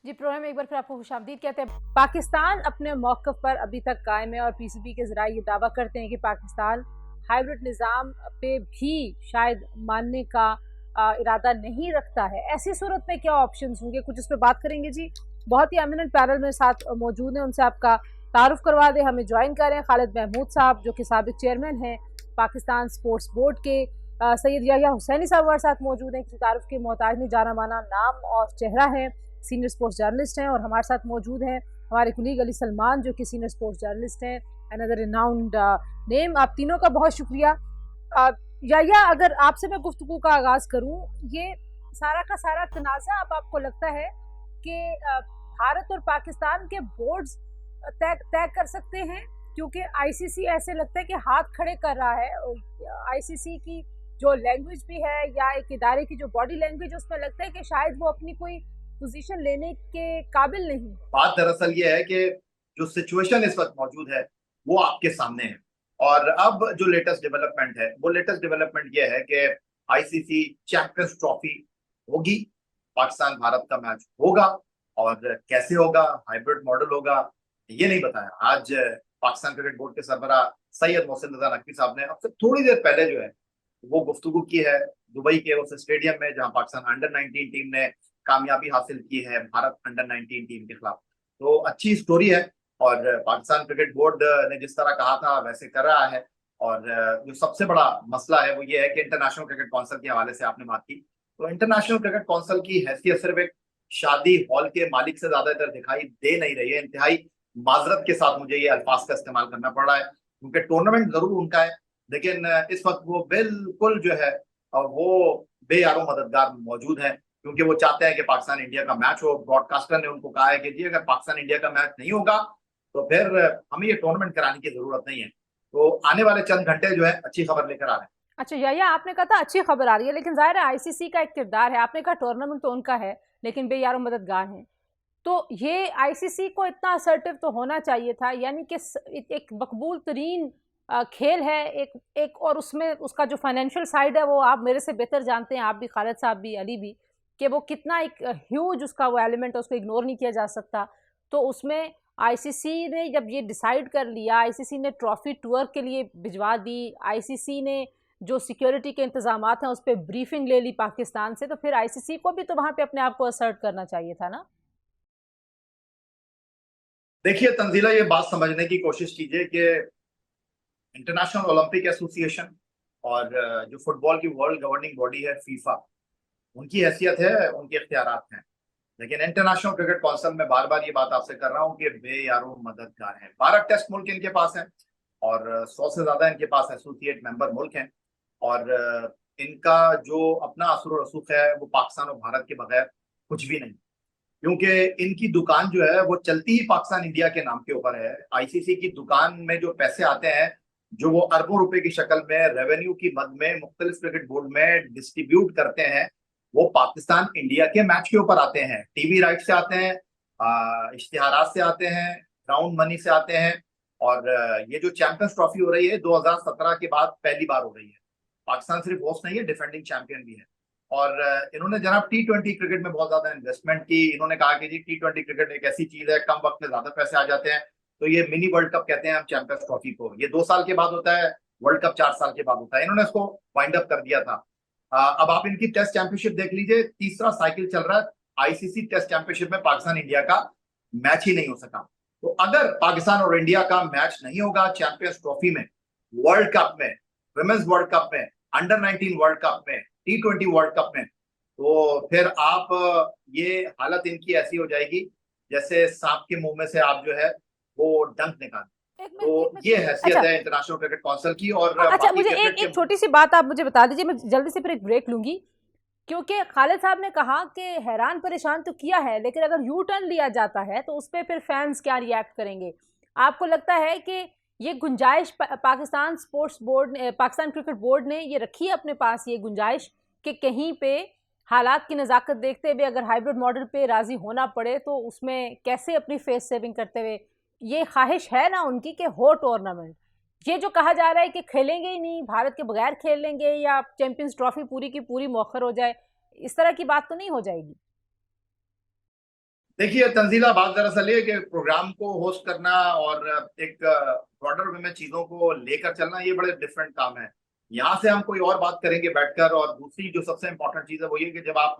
जी, programme में एक बार फिर आपको खुशामदीद कहते हैं। पाकिस्तान अपने मौक़िफ़ पर अभी तक कायम है और पीसीबी के ज़राए ये दावा करते हैं कि पाकिस्तान हाइब्रिड निज़ाम पे भी शायद मानने का इरादा नहीं रखता है। ऐसी सूरत में क्या ऑप्शंस होंगे, कुछ इस पे बात करेंगे जी। बहुत ही एमिनेंट पैनल में साथ मौजूद हैं, उनसे आपका तारुफ करवा दें। हमें ज्वाइन कर रहे हैं खालिद महमूद साहब, जो कि साबिक चेयरमैन हैं पाकिस्तान स्पोर्ट्स बोर्ड के। सैयद याह्या हुसैनी साहब हमारे साथ मौजूद हैं, किसी तारुफ के मोहताज नहीं, जाना माना नाम और चेहरा है, सीनियर स्पोर्ट्स जर्नलिस्ट हैं। और हमारे साथ मौजूद हैं हमारे कुलीग अली सलमान, जो कि सीनियर स्पोर्ट्स जर्नलिस्ट हैं, अनदर रिनाउंड नेम। आप तीनों का बहुत शुक्रिया। याह्या, अगर आपसे मैं गुफ्तगू का आगाज़ करूँ, ये सारा का सारा तनाज़ा अब आपको लगता है कि भारत और पाकिस्तान के बोर्ड्स तय कर सकते हैं? क्योंकि आईसीसी ऐसे लगता है कि हाथ खड़े कर रहा है। आईसीसी की जो लैंग्वेज भी है या एक इदारे की जो बॉडी लैंग्वेज, उसमें लगता है कि शायद वो अपनी कोई पोजीशन लेने के काबिल नहीं। बात दरअसल ये है कि जो सिचुएशन इस वक्त मौजूद है वो आपके सामने है। और अब जो लेटेस्ट डेवलपमेंट है, वो लेटेस्ट डेवलपमेंट ये है कि आईसीसी चैंपियंस ट्रॉफी होगी, पाकिस्तान भारत का मैच होगा। और कैसे होगा, हाइब्रिड मॉडल होगा, ये नहीं बताया। आज पाकिस्तान क्रिकेट बोर्ड के सरबरा सैयद मोहसिन रजा नकवी साहब ने अब से थोड़ी देर पहले जो है वो गुफ्तगू की है दुबई के उस स्टेडियम में जहां पाकिस्तान अंडर 19 टीम ने कामयाबी हासिल की है भारत अंडर 19 टीम के खिलाफ। तो अच्छी स्टोरी है। और पाकिस्तान क्रिकेट बोर्ड ने जिस तरह कहा था वैसे कर रहा है। और जो सबसे बड़ा मसला है वो ये है कि इंटरनेशनल क्रिकेट काउंसिल के हवाले से आपने बात की, तो इंटरनेशनल क्रिकेट काउंसिल की हैसियत सिर्फ एक शादी हॉल के मालिक से ज्यादा इधर दिखाई दे नहीं रही है। इंतहाई माजरत के साथ मुझे ये अल्फाज का इस्तेमाल करना पड़ रहा है, क्योंकि टूर्नामेंट जरूर उनका है, लेकिन इस वक्त वो बिल्कुल जो है वो बेयारो मददगार मौजूद है, क्योंकि वो चाहते हैं कि पाकिस्तान इंडिया का मैच हो। ब्रॉडकास्टर ने उनको कहा है कि जी अगर पाकिस्तान इंडिया का मैच नहीं होगा तो फिर हमें ये टूर्नामेंट कराने की जरूरत नहीं है। तो आने वाले चंद घंटे जो है अच्छी खबर लेकर आ रहे हैं। अच्छा याह्या, आपने कहा था अच्छी खबर आ रही है, लेकिन जाहिर है आईसीसी का एक किरदार है। आपने कहा टूर्नामेंट तो उनका है, लेकिन बेयारो मददगार हैं। तो ये आईसीसी को इतना असर्टिव तो होना चाहिए था, यानी कि एक मकबूल तरीन खेल है एक एक और उसमें उसका जो फाइनेंशियल साइड है वो आप मेरे से बेहतर जानते हैं, आप भी, खालिद साहब भी, अली भी, कि वो कितना एक ह्यूज उसका वो एलिमेंट है, उसको इग्नोर नहीं किया जा सकता। तो उसमें आईसीसी ने जब ये डिसाइड कर लिया, आईसीसी ने ट्रॉफी टूर के लिए भिजवा दी, आईसीसी ने जो सिक्योरिटी के इंतजाम हैं उस पर ब्रीफिंग ले ली पाकिस्तान से, तो फिर आईसीसी को भी तो वहां पे अपने आप को असर्ट करना चाहिए था ना। देखिए तंजीला, ये बात समझने की कोशिश कीजिए कि इंटरनेशनल ओलंपिक एसोसिएशन और जो फुटबॉल की वर्ल्ड गवर्निंग बॉडी है फीफा, उनकी हैसियत है, उनके इख्तियारात हैं। लेकिन इंटरनेशनल क्रिकेट काउंसिल में बार बार ये बात आपसे कर रहा हूँ कि बेयारो मददगार है। 12 टेस्ट मुल्क इनके पास हैं और 100 से ज्यादा इनके पास एसोसिएट मेंबर मुल्क हैं। और इनका जो अपना असर रसूख है वो पाकिस्तान और भारत के बगैर कुछ भी नहीं, क्योंकि इनकी दुकान जो है वो चलती ही पाकिस्तान इंडिया के नाम के ऊपर है। आईसीसी की दुकान में जो पैसे आते हैं, जो वो अरबों रुपए की शक्ल में रेवेन्यू की मद में मुख्तलिफ क्रिकेट बोर्ड में डिस्ट्रीब्यूट करते हैं, वो पाकिस्तान इंडिया के मैच के ऊपर आते हैं। टीवी राइट से आते हैं, इश्तिहारात से आते हैं, ग्राउंड मनी से आते हैं। और ये जो चैंपियंस ट्रॉफी हो रही है 2017 के बाद पहली बार हो रही है। पाकिस्तान सिर्फ होस्ट नहीं है, डिफेंडिंग चैंपियन भी है। और इन्होंने जनाब T20 क्रिकेट में बहुत ज्यादा इन्वेस्टमेंट की। इन्होंने कहा कि जी T20 क्रिकेट एक ऐसी चीज है, कम वक्त में ज्यादा पैसे आ जाते हैं, तो ये मिनी वर्ल्ड कप कहते हैं हम चैंपियंस ट्रॉफी को। ये 2 साल के बाद होता है, वर्ल्ड कप 4 साल के बाद होता है। इन्होंने इसको वाइंड अप कर दिया था। अब आप इनकी टेस्ट चैंपियनशिप देख लीजिए, तीसरा साइकिल चल रहा है। आईसीसी टेस्ट चैंपियनशिप में पाकिस्तान इंडिया का मैच ही नहीं हो सका। तो अगर पाकिस्तान और इंडिया का मैच नहीं होगा चैंपियंस ट्रॉफी में, वर्ल्ड कप में, विमेंस वर्ल्ड कप में, अंडर 19 वर्ल्ड कप में, T20 वर्ल्ड कप में, तो फिर आप ये हालत इनकी ऐसी हो जाएगी जैसे सांप के मुंह में से आप जो है वो डंक निकाल। एक मिनट, एक तो मिनट। ये हैसियत अच्छा, है इंटरनेशनल क्रिकेट काउंसिल की। और अच्छा, बाकी मुझे क्रिकेट एक के एक छोटी सी बात आप मुझे बता दीजिए, मैं जल्दी से फिर एक ब्रेक लूंगी। क्योंकि खालिद साहब ने कहा कि हैरान परेशान तो किया है, लेकिन अगर यू टर्न लिया जाता है तो उस पर फिर फैंस क्या रिएक्ट करेंगे? आपको लगता है कि ये गुंजाइश पाकिस्तान स्पोर्ट्स बोर्ड ने, पाकिस्तान क्रिकेट बोर्ड ने ये रखी है अपने पास, ये गुंजाइश कि कहीं पे हालात की नज़ाकत देखते हुए अगर हाइब्रिड मॉडल पे राजी होना पड़े तो उसमें कैसे अपनी फेस सेविंग करते हुए, ये ख्वाहिश है ना उनकी कि हो टूर्नामेंट? ये जो कहा जा रहा है कि खेलेंगे ही नहीं, भारत के बगैर खेल लेंगे या चैंपियंस ट्रॉफी पूरी की पूरी मौखर हो जाए, इस तरह की बात तो नहीं हो जाएगी? देखिए तंजीला, बात दरअसल ये कि प्रोग्राम को होस्ट करना और एक ब्रॉडर वे में चीजों को लेकर चलना, ये बड़े डिफरेंट काम है। यहाँ से हम कोई और बात करेंगे बैठकर। और दूसरी जो सबसे इंपॉर्टेंट चीज है वो ये कि जब आप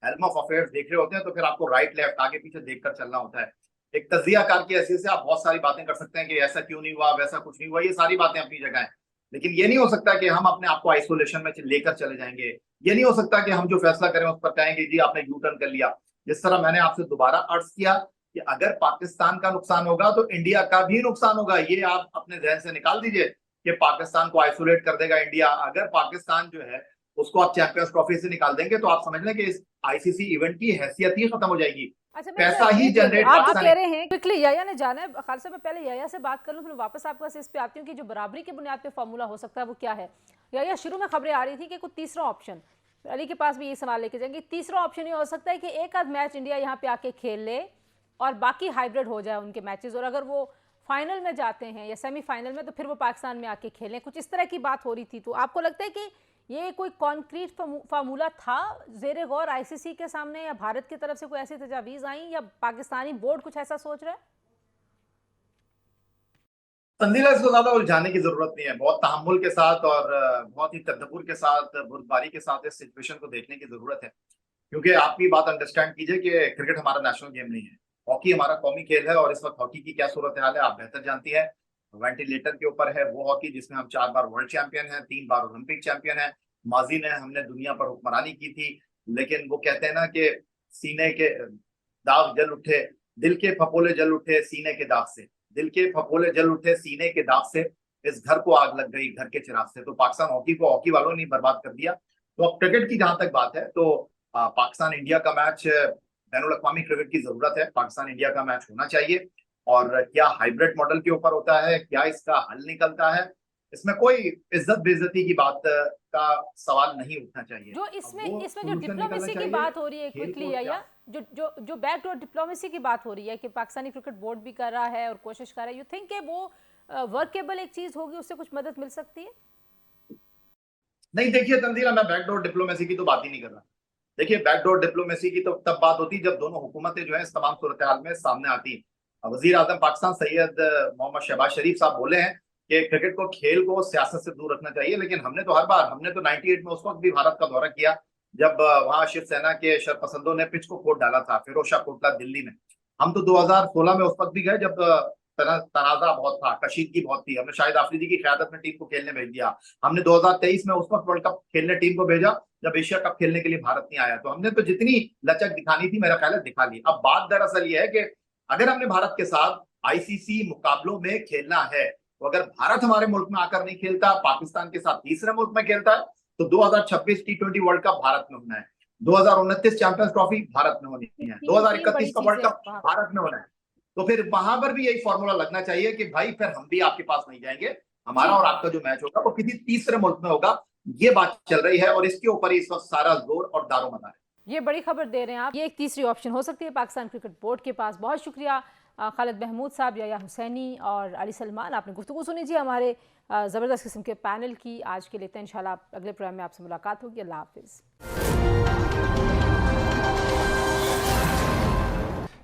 हेल्म ऑफ अफेयर्स देख रहे होते हैं तो फिर आपको राइट लेफ्ट आगे पीछे देखकर चलना होता है। एक तजियाकार की हैसियत से आप बहुत सारी बातें कर सकते हैं कि ऐसा क्यों नहीं हुआ, वैसा कुछ नहीं हुआ, ये सारी बातें अपनी जगह है। लेकिन ये नहीं हो सकता कि हम अपने आप को आइसोलेशन में लेकर चले जाएंगे। ये नहीं हो सकता कि हम जो फैसला करें उस पर कहेंगे जी आपने यू टर्न कर लिया। जिस तरह मैंने आपसे दोबारा अर्ज किया कि अगर पाकिस्तान का नुकसान होगा तो इंडिया का भी नुकसान होगा, ये आप अपने जहन से निकाल दीजिए कि पाकिस्तान को आइसोलेट कर देगा इंडिया। अगर पाकिस्तान जो है उसको आप चैंपियंस ट्रॉफी से निकाल देंगे तो आप समझ लें कि इस आईसीसी इवेंट की हैसियत ही खत्म हो जाएगी। अच्छा, पैसा ही मैं जनरेट आप पाकिस्तान। कह रहे हैं क्विकली याया ने जाना है। खालिद साहब, मैं पहले याया से बात कर लूं, फिर वापस आपके पास इस पे आती हूँ कि जो बराबरी की बुनियाद पे फॉर्मूला हो सकता है वो क्या है। याया, शुरू में खबरें आ रही थी कि कोई तीसरा ऑप्शन, अली के पास भी ये सवाल लेके जाएंगे, तीसरा ऑप्शन ये हो सकता है कि एक आध मैच इंडिया यहाँ पे आके खेल ले और बाकी हाइब्रिड हो जाए उनके मैचेस, और अगर वो फाइनल में जाते हैं या सेमीफाइनल में तो फिर वो पाकिस्तान में आके खेलें। कुछ इस तरह की बात हो रही थी। तो आपको लगता है कि ये कोई कॉन्क्रीट फार्मूला था जेर गौर आईसीसी के सामने, या भारत की तरफ से कोई ऐसी तजावीज आई, या पाकिस्तानी बोर्ड कुछ ऐसा सोच रहा है? तंजीला, इसको ज्यादा उलझाने की जरूरत नहीं है। बहुत तहम्मुल के साथ और बहुत ही तदब्बुर के साथ, बुर्दबारी के साथ इस सिचुएशन को देखने की जरूरत है। क्योंकि आप भी बात अंडरस्टैंड कीजिए कि क्रिकेट हमारा नेशनल गेम नहीं है, हॉकी हमारा कौमी खेल है। और इस वक्त हॉकी की क्या सूरत हाल है आप बेहतर जानती है। वेंटिलेटर के ऊपर है वो हॉकी जिसमें हम 4 बार वर्ल्ड चैंपियन हैं, 3 बार ओलंपिक चैंपियन हैं। माजी में हमने दुनिया पर हुक्मरानी की थी। लेकिन वो कहते हैं ना कि सीने के दाग जल उठे, दिल के फपोले जल उठे सीने के दाग से, दिल के फपोले जल उठे सीने के दाग से, इस घर को आग लग गई घर के चिराग से। तो पाकिस्तान हॉकी को हॉकी वालों ने बर्बाद कर दिया। तो अब क्रिकेट की जहां तक बात है तो पाकिस्तान इंडिया का मैच बैनुल अक़वामी क्रिकेट की जरूरत है। पाकिस्तान इंडिया का मैच होना चाहिए। और क्या हाइब्रिड मॉडल के ऊपर होता है, क्या इसका हल निकलता है, इसमें कोई इज्जत बेइज्जती की बात का सवाल नहीं उठना चाहिए। जो अब इसमें वो इसमें जो सोल्यूशन निकलना डिप्लोमेसी की चाहिए बात हो रही है खेल क्विकली, को या क्या। जो जो जो बैकडोर डिप्लोमेसी की बात हो रही है कि पाकिस्तानी क्रिकेट बोर्ड भी कर रहा है और कोशिश कर रहा है, यू थिंक कि वो वर्केबल एक चीज होगी, उससे कुछ मदद मिल सकती है? नहीं, देखिए तंजीला, मैं बैकडोर डिप्लोमेसी की तो बात ही नहीं कर रहा। देखिए बैकडोर डिप्लोमेसी की तो तब बात होती जब दोनों हुकूमतें जो है इस तमाम सूरत हाल में सामने आती। वजीर आजम पाकिस्तान सैयद मोहम्मद शहबाज शरीफ साहब बोले हैं कि क्रिकेट को, खेल को सियासत से दूर रखना चाहिए। लेकिन हमने तो हर बार, हमने तो 98 में उस वक्त भी भारत का दौरा किया जब वहां शिवसेना के शरपसंदों ने पिच को खोद डाला था फिरोजशाह कोटला दिल्ली में। हम तो 2016 में उस वक्त भी गए जब तनाजा बहुत था, कशीदगी बहुत थी। हमने शाहिद आफरीदी की क़यादत में टीम को खेलने भेज दिया। हमने 2023 में उस वक्त वर्ल्ड कप खेलने टीम को भेजा जब एशिया कप खेलने के लिए भारत नहीं आया। तो हमने तो जितनी लचक दिखानी थी मेरा ख्याल है दिखा ली। अब बात दरअसल ये है कि अगर हमने भारत के साथ आईसीसी मुकाबलों में खेलना है तो अगर भारत हमारे मुल्क में आकर नहीं खेलता, पाकिस्तान के साथ तीसरे मुल्क में खेलता है, तो 2026 T20 वर्ल्ड कप भारत में होना है, 2029 चैंपियंस ट्रॉफी भारत में होनी है, तीन बड़ी 2031 का वर्ल्ड चीजें कप वहाँ। भारत में होना है। तो फिर वहां पर भी यही फॉर्मूला लगना चाहिए कि भाई फिर हम भी आपके पास नहीं जाएंगे, हमारा जी, और आपका जो मैच होगा वो किसी तीसरे मुल्क में होगा। ये बात चल रही है और इसके ऊपर इस वक्त सारा जोर और दारोमदार है। ये बड़ी खबर दे रहे हैं आप। ये एक तीसरी ऑप्शन हो सकती है पाकिस्तान क्रिकेट बोर्ड के पास। बहुत शुक्रिया खालिद महमूद साहब, याया हुसैनी और अली सलमान, आपने गुफ्तगू सुनी जी हमारे ज़बरदस्त किस्म के पैनल की। आज के लिए तो इंशाल्लाह अगले प्रोग्राम में आपसे मुलाकात होगी। अल्लाह हाफिज़।